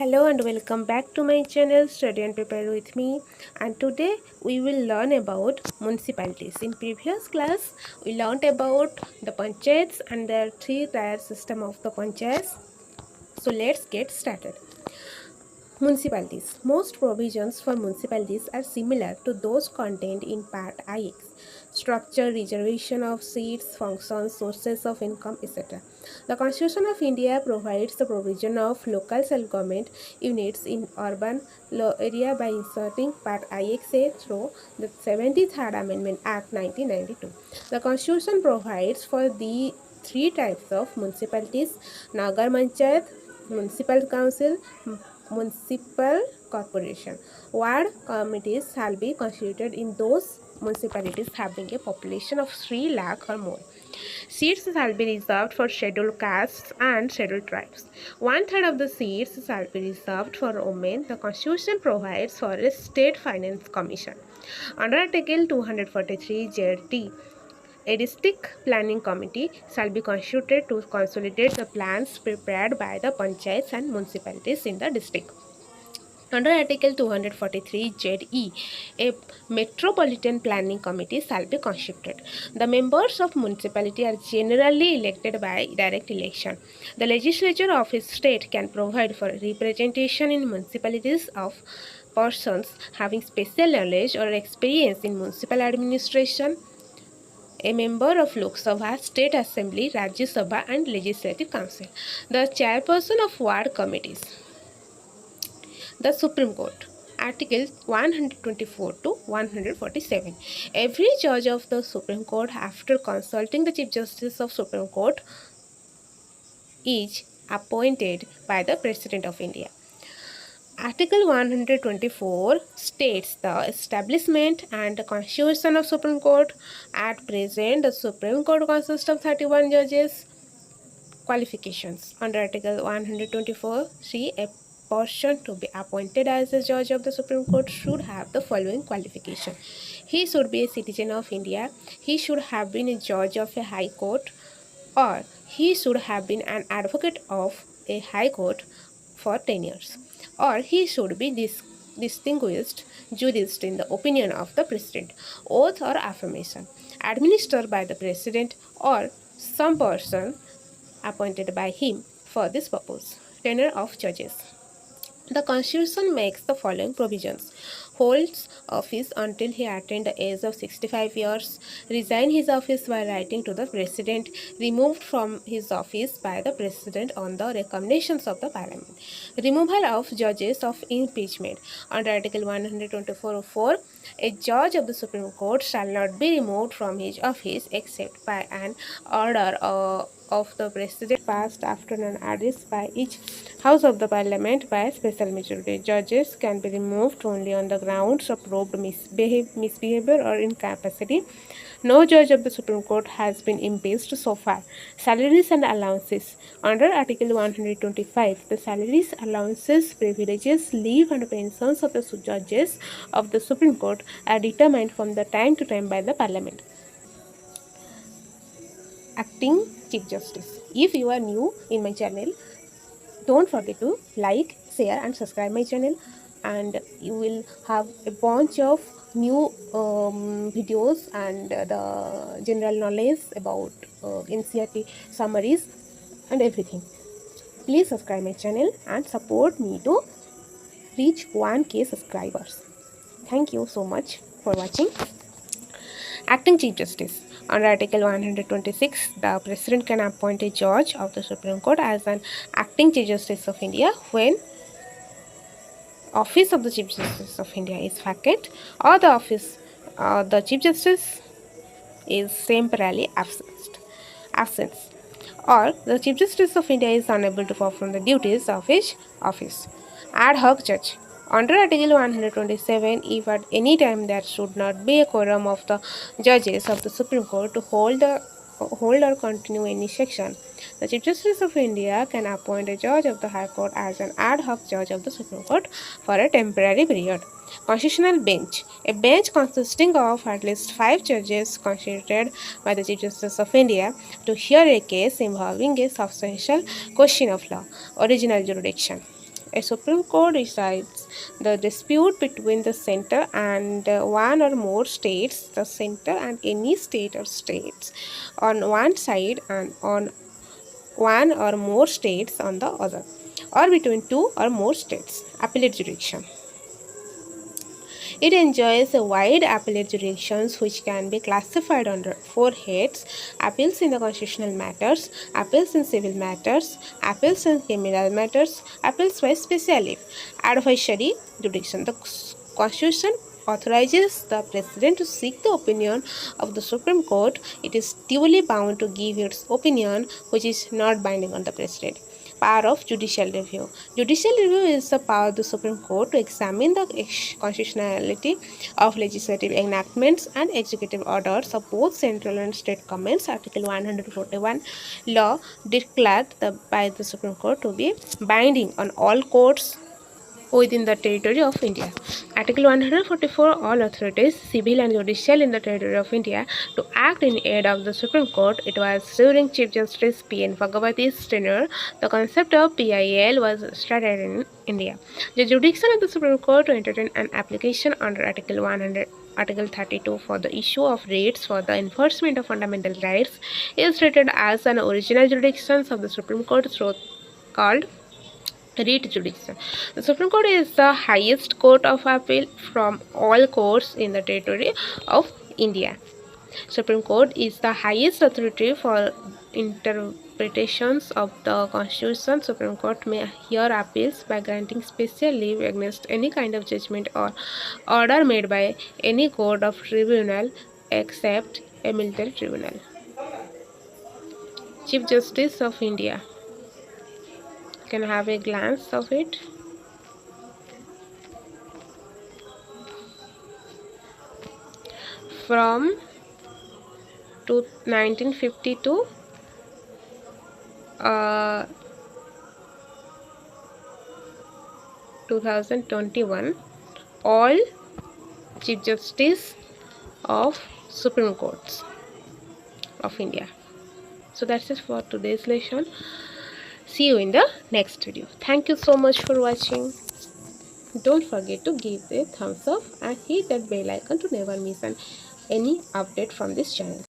Hello and welcome back to my channel Study and Prepare with me, and today we will learn about municipalities. In previous class we learned about the panchayats and their three-tier system of the panchayats. So let's get started. Municipalities. Most provisions for municipalities are similar to those contained in Part IX. Structure, reservation of seats, functions, sources of income, etc. The Constitution of India provides the provision of local self-government units in urban area by inserting Part IXA through the 73rd Amendment Act 1992. The Constitution provides for the three types of municipalities: Nagar Panchayat, Municipal Council, Municipal Corporation. Ward committees shall be constituted in those municipalities having a population of 3 lakh or more. Seats shall be reserved for scheduled castes and scheduled tribes. One third of the seats shall be reserved for women. The Constitution provides for a State Finance Commission. Under Article 243 JT, a district planning committee shall be constituted to consolidate the plans prepared by the panchayats and municipalities in the district. Under Article 243 JE, a metropolitan planning committee shall be constituted. The members of municipality are generally elected by direct election. The legislature of a state can provide for representation in municipalities of persons having special knowledge or experience in municipal administration. A member of Lok Sabha, State Assembly, Rajya Sabha and Legislative Council. The chairperson of ward committees. The Supreme Court. Articles 124 to 147. Every judge of the Supreme Court, after consulting the Chief Justice of Supreme Court, is appointed by the President of India. Article 124 states the establishment and the constitution of Supreme Court. At present, the Supreme Court consists of 31 judges. Qualifications. Under Article 124, a person to be appointed as a judge of the Supreme Court should have the following qualification. He should be a citizen of India. He should have been a judge of a high court, or he should have been an advocate of a high court for 10 years, or he should be distinguished jurist in the opinion of the President. Oath or affirmation administered by the President or some person appointed by him for this purpose. Tenure of judges. The Constitution makes the following provisions: holds office until he attains the age of 65 years, resign his office by writing to the President, removed from his office by the President on the recommendations of the Parliament. Removal of judges of impeachment. Under Article 124(4), a judge of the Supreme Court shall not be removed from his office except by an order of the President passed after an address by each House of the Parliament by a special majority. Judges can be removed only on the grounds of proved misbehavior or incapacity. No judge of the Supreme Court has been impeached so far. Salaries and allowances. Under Article 125, the salaries, allowances, privileges, leave and pensions of the judges of the Supreme Court are determined from the time to time by the Parliament. Acting Chief Justice. If you are new in my channel, don't forget to like, share and subscribe my channel, and you will have a bunch of new videos and the general knowledge about NCERT summaries and everything. Please subscribe my channel and support me to reach 1K subscribers. Thank you so much for watching. Acting Chief Justice. Under Article 126, the President can appoint a judge of the Supreme Court as an acting Chief Justice of India when office of the Chief Justice of India is vacant, or the Chief Justice is temporarily absent, or the Chief Justice of India is unable to perform the duties of his office. Ad hoc judge. Under Article 127, if at any time there should not be a quorum of the judges of the Supreme Court to hold or continue any section, the Chief Justice of India can appoint a judge of the High Court as an ad hoc judge of the Supreme Court for a temporary period. Constitutional bench. A bench consisting of at least 5 judges constituted by the Chief Justice of India to hear a case involving a substantial question of law. Original jurisdiction. A Supreme Court decides the dispute between the center and one or more states, the center and any state or states on one side and on one or more states on the other, or between two or more states. Appellate jurisdiction. It enjoys a wide appellate jurisdictions which can be classified under four heads: appeals in the constitutional matters, appeals in civil matters, appeals in criminal matters, appeals by specially. Advisory jurisdiction. The Constitution authorizes the President to seek the opinion of the Supreme Court. It is duly bound to give its opinion, which is not binding on the President. Power of judicial review. Judicial review is the power of the Supreme Court to examine the constitutionality of legislative enactments and executive orders of both central and state governments. Article 141 law declared by the Supreme Court to be binding on all courts within the territory of India. Article 144 all authorities, civil and judicial, in the territory of India to act in aid of the Supreme Court. It was during Chief Justice P.N. Bhagavati's tenure the concept of PIL was started in India. The jurisdiction of the Supreme Court to entertain an application under Article 32 for the issue of rates for the enforcement of fundamental rights is treated as an original jurisdiction of the Supreme Court called writ jurisdiction. The Supreme Court is the highest court of appeal from all courts in the territory of India. Supreme Court is the highest authority for interpretations of the Constitution. Supreme Court may hear appeals by granting special leave against any kind of judgment or order made by any court of tribunal except a military tribunal. Chief Justice of India. Can have a glance of it. From 1952 2021, all Chief Justice of Supreme Courts of India. So that's it for today's lesson. See you in the next video. Thank you so much for watching. Don't forget to give a thumbs up and hit that bell icon to never miss any update from this channel.